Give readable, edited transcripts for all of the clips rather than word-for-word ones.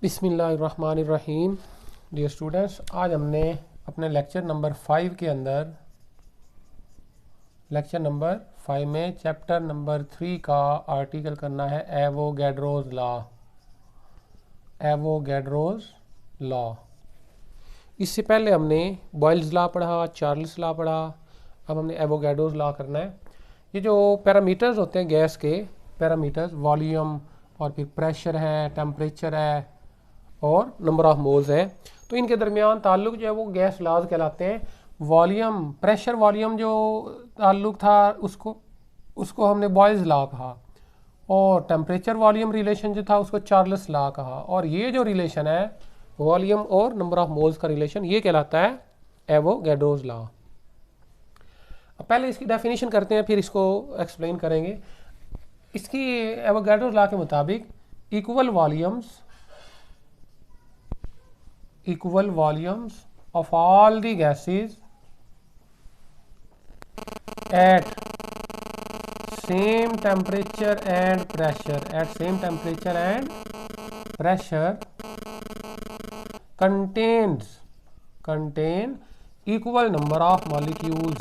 बिस्मिल्लाहिर्रहमानिर्रहीम। Dear students, आज हमने अपने लेक्चर नंबर 5 के अंदर लेक्चर नंबर 5 में चैप्टर नंबर 3 का आर्टिकल करना है एवोगैड्रोज लॉ। Avogadro's law. इससे पहले हमने बॉयल्स लॉ पढ़ा, चार्ल्स लॉ पढ़ा, अब हमने एवोगैड्रोज लॉ करना है। ये जो पैरामीटर्स होते हैं गैस के, पैरामीटर्स वॉल्यूम और फिर प्रेशर है, टेम्परेचर है और नंबर ऑफ मोल्स है, तो इनके दरमियान ताल्लुक जो है वो गैस लॉज कहलाते हैं। वॉल्यूम, प्रेशर वॉल्यूम जो ताल्लुक था उसको हमने बॉयल्स लॉ कहा, और टेम्परेचर वॉल्यूम रिलेशन जो था उसको चार्ल्स लॉ कहा, और ये जो रिलेशन है वॉल्यूम और नंबर ऑफ मोल्स का रिलेशन, ये कहलाता है एवोगैड्रोज लॉ। अब पहले इसकी डेफिनेशन करते हैं, फिर इसको एक्सप्लेन करेंगे। इसकी एवोगैड्रोज लॉ के मुताबिक equal volumes of all the gases at same temperature and pressure contain equal number of molecules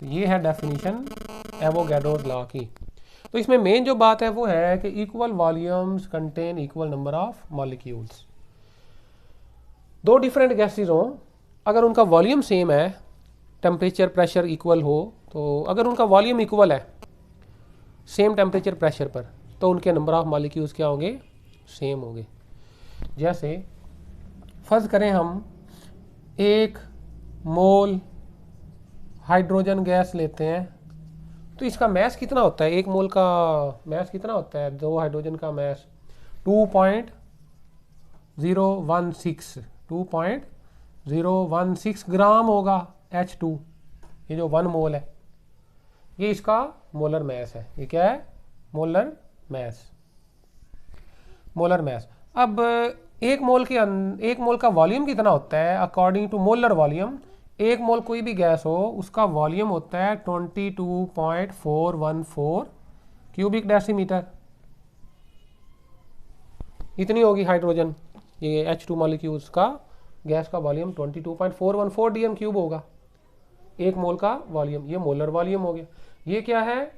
ये है डेफिनेशन एवोगैड्रोज लॉ की। तो इसमें मेन जो बात है वो है कि equal volumes contain equal number of molecules. दो डिफरेंट गैसेस हों, अगर उनका वॉल्यूम सेम है, टेम्परेचर प्रेशर इक्वल हो, तो अगर उनका वॉल्यूम इक्वल है सेम टेम्परेचर प्रेशर पर, तो उनके नंबर ऑफ मॉलिक्यूल्स क्या होंगे? सेम होंगे। जैसे फर्ज करें हम 1 मोल हाइड्रोजन गैस लेते हैं, तो इसका मैस कितना होता है? 1 मोल का मैस कितना होता है? 2 हाइड्रोजन का मैस 2.016 ग्राम होगा H2। ये जो 1 मोल है ये इसका मोलर मैस है। ये क्या है? Molar mass. अब 1 मोल का वॉल्यूम कितना होता है? अकॉर्डिंग टू मोलर वॉल्यूम, 1 मोल कोई भी गैस हो उसका वॉल्यूम होता है 22.414 क्यूबिक डेसीमीटर। इतनी होगी हाइड्रोजन, ये H2 मॉलिक्यूल्स का गैस का वॉल्यूम 22.414 डीएम क्यूब होगा 1 मोल का वॉल्यूम। ये मोलर वॉल्यूम हो गया। ये क्या है?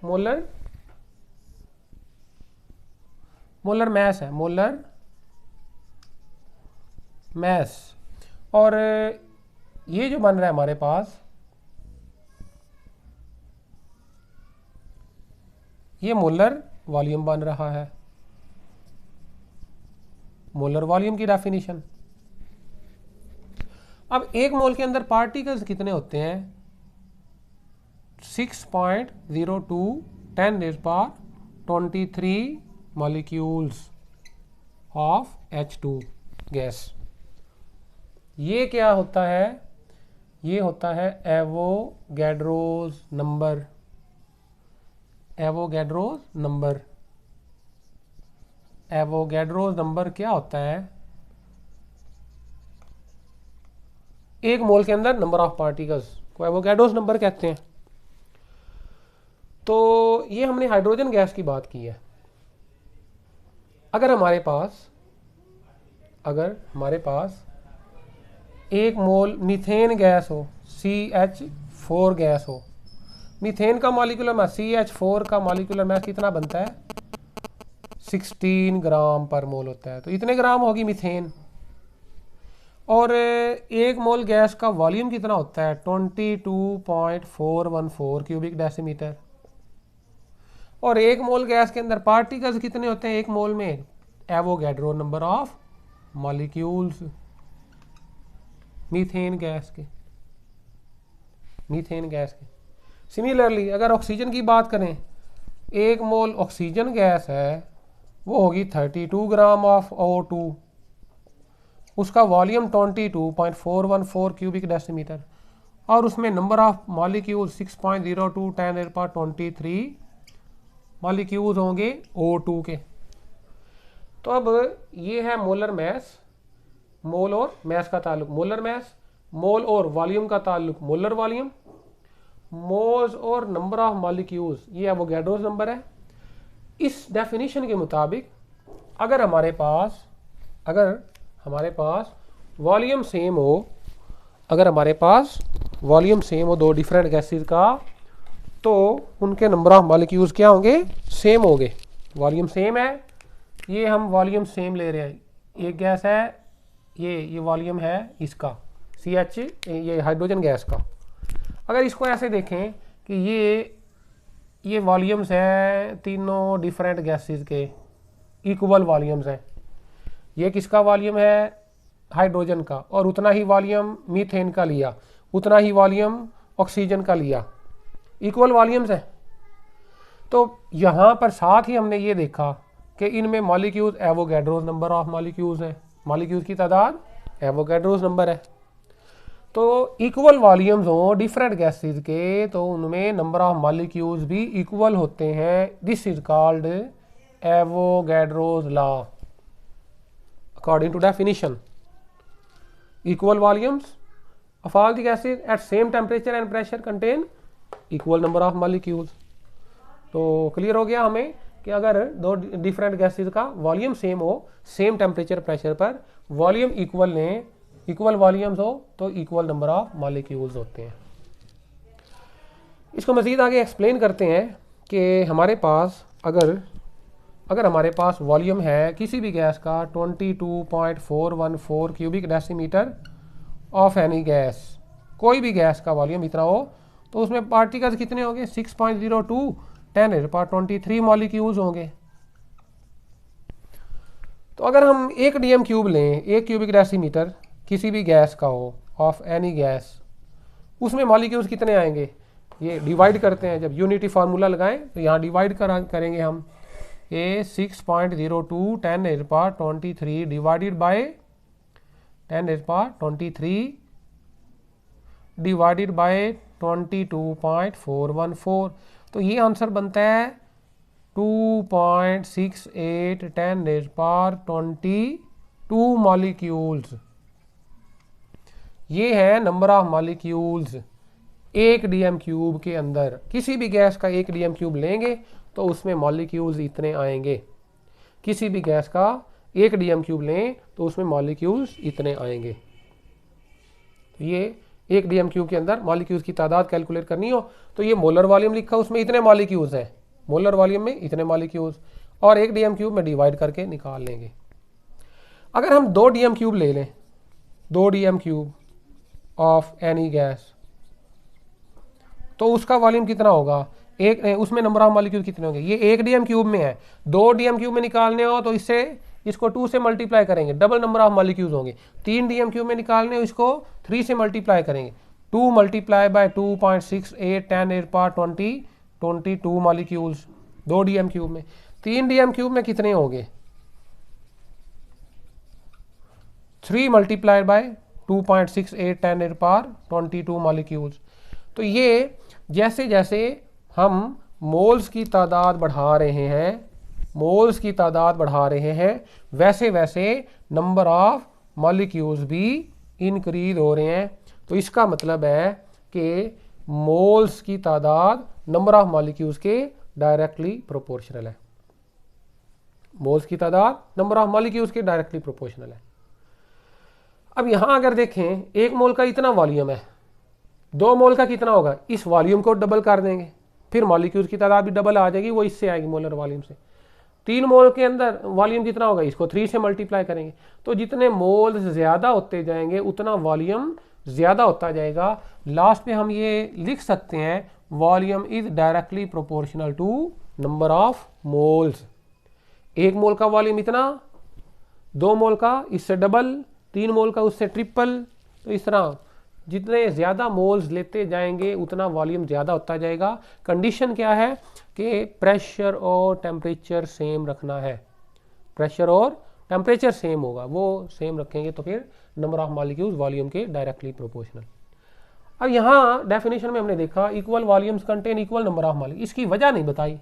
मोलर मैस है, मोलर मैस। और ये जो बन रहा है हमारे पास, ये मोलर वॉल्यूम बन रहा है। मोलर वॉल्यूम की डेफिनेशन। अब 1 मोल के अंदर पार्टिकल्स कितने होते हैं? 6.02 10⁻23 मॉलिक्यूल्स ऑफ H2 गैस। ये क्या होता है? ये होता है एवोगैड्रोज नंबर। एवोगैड्रोज नंबर क्या होता है? 1 मोल के अंदर नंबर ऑफ पार्टिकल्स को एवोगैड्रोज नंबर कहते हैं। तो ये हमने हाइड्रोजन गैस की बात की है। अगर हमारे पास 1 मोल मीथेन गैस हो, CH4 गैस हो, मीथेन का मॉलिक्यूलर मास, CH4 का मॉलिक्यूलर मास कितना बनता है? 16 ग्राम पर मोल होता है। तो इतने ग्राम होगी मीथेन। और 1 मोल गैस का वॉल्यूम कितना होता है? 22.414 क्यूबिक डेसीमीटर। और 1 मोल गैस के अंदर पार्टिकल्स कितने होते हैं 1 मोल में? Avogadro number of molecules methane gas के। सिमिलरली अगर ऑक्सीजन की बात करें, 1 मोल ऑक्सीजन गैस है वो होगी 32 ग्राम ऑफ O2। उसका वॉल्यूम 22.414 क्यूबिक डेसीमीटर, और उसमें नंबर ऑफ मॉलिक्यूल 6.02 10⁻23 मॉलिक्यूल्स होंगे O2 के। तो अब ये है मोलर मैस, मोल और मैस का ताल्लुक मोलर मैस, मोल और वॉल्यूम का ताल्लुक मोलर वॉल्यूम, मोल्स और नंबर ऑफ मॉलिक्यूल्स ये एवोगैड्रोस नंबर है। इस डेफिनेशन के मुताबिक अगर हमारे पास वॉल्यूम सेम हो, अगर हमारे पास वॉल्यूम सेम हो दो डिफरेंट गैसेस का, तो उनके नंबर ऑफ मॉलिक्यूल्स क्या होंगे, सेम होंगे। वॉल्यूम सेम है, ये हम वॉल्यूम सेम ले रहे हैं, एक गैस है ये वॉल्यूम है इसका CH, ये हाइड्रोजन गैस का। अगर इसको ऐसे देखें कि ये वॉल्यूम्स हैं तीनों डिफरेंट गैसेस के, इक्वल वॉल्यूम्स हैं। ये किसका वॉल्यूम है, हाइड्रोजन का, और उतना ही वॉल्यूम मीथेन का लिया, उतना ही वॉल्यूम ऑक्सीजन का लिया, इक्वल वॉल्यूम्स हैं। तो यहाँ पर साथ ही हमने ये देखा कि इनमें molecules Avogadro's number of molecules हैं, मॉलिक्यूल्स की तादाद एवोगैड्रोस नंबर है। तो इक्वल वॉल्यूम्स हो डिफरेंट गैसेस के, तो उनमें नंबर ऑफ मॉलिक्यूल्स भी इक्वल होते हैं। This is called Avogadro's law according to definition. Equal volumes of all the gases at same temperature and pressure contain equal number of molecules. तो clear हो गया हमें कि अगर दो डिफरेंट गैसेस का वॉल्यूम सेम हो, सेम टेम्परेचर प्रेशर पर, वॉल्यूम इक्वल लें, इक्वल वॉल्यूम्स हो, तो इक्वल नंबर ऑफ मॉलिक्यूल्स होते हैं। इसको मज़ीद आगे एक्सप्लेन करते हैं कि हमारे पास अगर हमारे पास वॉल्यूम है किसी भी गैस का 22.414 cubic decimetre of any gas, कोई भी गैस का वॉल्यूम इतना हो, तो उसमें पार्टिकल्स कितने होंगे, 6.02 10⁻23 मॉलिक्यूल्स होंगे। तो अगर हम 1 DM क्यूब लें, 1 क्यूबिक डेसीमीटर किसी भी गैस का हो ऑफ एनी गैस, उसमें मॉलिक्यूल्स कितने आएंगे, ये डिवाइड करते हैं, जब यूनिटी फार्मूला लगाएं तो यहाँ डिवाइड करेंगे हम, ये 6.02 10⁻23 डिवाइडेड बाय 10⁻23 डिवाइडेड बाय 22.414, तो ये आंसर बनता है 2.68 10⁻22 मॉलिक्यूल्स। ये है number of molecules 1 DM cube के अंदर। किसी भी गैस का 1 DM क्यूब लेंगे तो उसमें मॉलिक्यूल्स इतने आएंगे। किसी भी गैस का 1 DM क्यूब लें तो उसमें मॉलिक्यूल्स इतने आएंगे। तो ये 1 DM क्यूब के अंदर मॉलिक्यूल्स की तादाद कैलकुलेट करनी हो तो ये मोलर वॉल्यूम लिखा, उसमें इतने मॉलिक्यूल्स हैं, मोलर वॉल्यूम में इतने मॉलिक्यूल्स, और 1 DM क्यूब में डिवाइड करके निकाल लेंगे। अगर हम 2 DM क्यूब ले लें, 2 DM cube of any gas, तो उसका वॉल्यूम कितना होगा, उसमें नंबर ऑफ मॉलिक्यूल कितने होंगे, ये 1 DM क्यूब में है, 2 DM क्यूब में निकालने हो तो इसको 2 से मल्टीप्लाई करेंगे, डबल नंबर ऑफ मॉलिक्यूल्स होंगे। 3 DM क्यूब में निकालने हो इसको 3 से मल्टीप्लाई करेंगे, 2 multiply by 2.68 10⁻22 molecules 2 DM cube में। 3 DM क्यूब में कितने होंगे, 3 मल्टीप्लाइड बाय 2.68 10⁻22 मॉलिक्यूल्स। तो ये जैसे जैसे हम मोल्स की तादाद बढ़ा रहे हैं, मोल्स की तादाद बढ़ा रहे हैं, वैसे वैसे नंबर ऑफ मॉलिक्यूल्स भी इंक्रीज हो रहे हैं। तो इसका मतलब है कि मोल्स की तादाद नंबर ऑफ मॉलिक्यूल्स के डायरेक्टली प्रोपोर्शनल है। मोल्स की तादाद नंबर ऑफ मॉलिक्यूल्स के डायरेक्टली प्रोपोर्शनल है। अब यहां अगर देखें 1 मोल का इतना वॉल्यूम है, 2 मोल का कितना होगा, इस वॉल्यूम को डबल कर देंगे, फिर मॉलिक्यूल्स की तादाद भी डबल आ जाएगी, वो इससे आएगी मोलर वॉल्यूम से। 3 मोल के अंदर वॉल्यूम कितना होगा, इसको 3 से मल्टीप्लाई करेंगे, तो जितने मोल्स ज़्यादा होते जाएंगे उतना वॉल्यूम ज़्यादा होता जाएगा। लास्ट में हम ये लिख सकते हैं volume is directly proportional to number of moles. 1 mole का वॉल्यूम इतना, 2 मोल का इससे डबल, 3 मोल का उससे ट्रिपल, तो इस तरह जितने ज़्यादा मोल्स लेते जाएंगे उतना वॉल्यूम ज़्यादा होता जाएगा। कंडीशन क्या है कि प्रेशर और टेम्परेचर सेम रखना है, प्रेशर और टेम्परेचर सेम होगा, वो सेम रखेंगे तो फिर नंबर ऑफ मॉलिक्यूल्स वॉल्यूम के डायरेक्टली प्रोपोर्शनल। अब यहाँ डेफिनेशन में हमने देखा equal volumes contain equal number of molecule, इसकी वजह नहीं बताई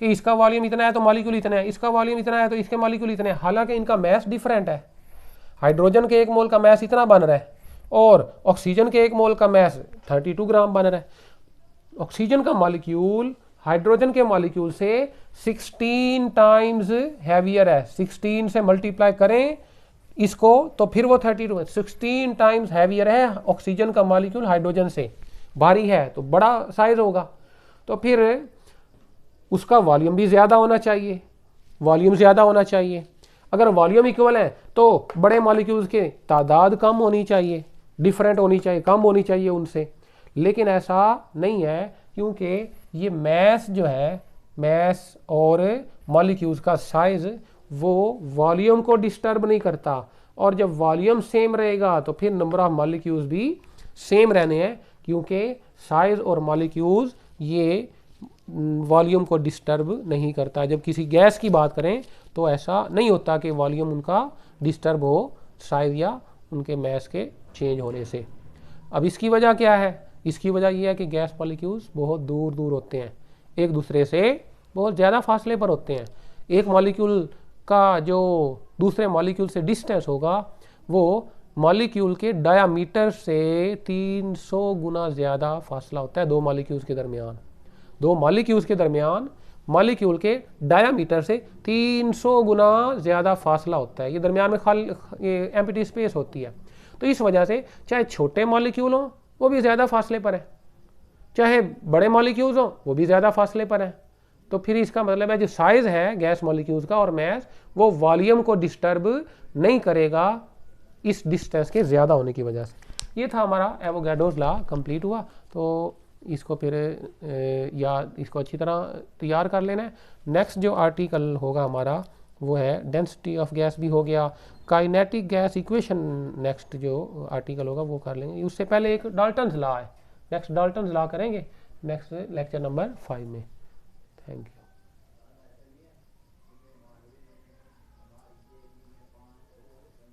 कि इसका वॉल्यूम इतना है तो मॉलिक्यूल इतना है, इसका वॉल्यूम इतना है तो इसके मॉलिक्यूल इतने हैं, हालांकि इनका मैस डिफरेंट है। हाइड्रोजन के 1 मोल का मैस इतना बन रहा है और ऑक्सीजन के 1 मोल का मैस 32 ग्राम बन रहा है। ऑक्सीजन का मॉलिक्यूल हाइड्रोजन के मॉलिक्यूल से 16 टाइम्स हैवियर है, 16 से मल्टीप्लाई करें इसको तो फिर वो 32 है, 16 टाइम्स हैवियर है ऑक्सीजन का मॉलिक्यूल हाइड्रोजन से, भारी है तो बड़ा साइज होगा, तो फिर उसका वॉल्यूम भी ज़्यादा होना चाहिए, वॉल्यूम ज़्यादा होना चाहिए। अगर वॉल्यूम इक्वल है तो बड़े मॉलिक्यूल्स के तादाद कम होनी चाहिए, डिफरेंट होनी चाहिए, कम होनी चाहिए उनसे, लेकिन ऐसा नहीं है क्योंकि ये मैस जो है, मैस और मॉलिक्यूल्स का साइज वो वॉल्यूम को डिस्टर्ब नहीं करता, और जब वॉल्यूम सेम रहेगा तो फिर नंबर ऑफ मॉलिक्यूल्स भी सेम रहने हैं, क्योंकि साइज और मॉलिक्यूल्स ये वॉल्यूम को डिस्टर्ब नहीं करता। जब किसी गैस की बात करें तो ऐसा नहीं होता कि वॉल्यूम उनका डिस्टर्ब हो साइज या उनके मैस के चेंज होने से। अब इसकी वजह क्या है? इसकी वजह यह है कि गैस मॉलिक्यूल्स बहुत दूर दूर होते हैं, एक दूसरे से बहुत ज़्यादा फासले पर होते हैं। एक मॉलिक्यूल का जो दूसरे मॉलिक्यूल से डिस्टेंस होगा वो मॉलिक्यूल के डायामीटर से 300 गुना ज़्यादा फासला होता है दो मॉलिक्यूल्स के दरमियान। दो मॉलिक्यूल्स के दरमियान मॉलिक्यूल के डायामीटर से 300 गुना ज़्यादा फासला होता है। ये दरमियान में खाली एम्प्टी स्पेस होती है। तो इस वजह से चाहे छोटे मॉलिक्यूल हों वो भी ज़्यादा फासले पर है, चाहे बड़े मॉलिक्यूल्स हों वो भी ज़्यादा फासले पर है। तो फिर इसका मतलब है जो साइज़ है गैस मॉलिक्यूल्स का और मैस वो वॉल्यूम को डिस्टर्ब नहीं करेगा इस डिस्टेंस के ज़्यादा होने की वजह से। ये था हमारा एवोगैड्रोस लॉ कंप्लीट हुआ। तो इसको फिर या इसको अच्छी तरह तैयार कर लेना है। नेक्स्ट जो आर्टिकल होगा हमारा वो है डेंसिटी ऑफ गैस भी हो गया, काइनेटिक गैस इक्वेशन नेक्स्ट जो आर्टिकल होगा वो कर लेंगे। उससे पहले एक डाल्टन्स लॉ है, नेक्स्ट डाल्टन्स लॉ करेंगे नेक्स्ट लेक्चर नंबर 5 में। Thank you.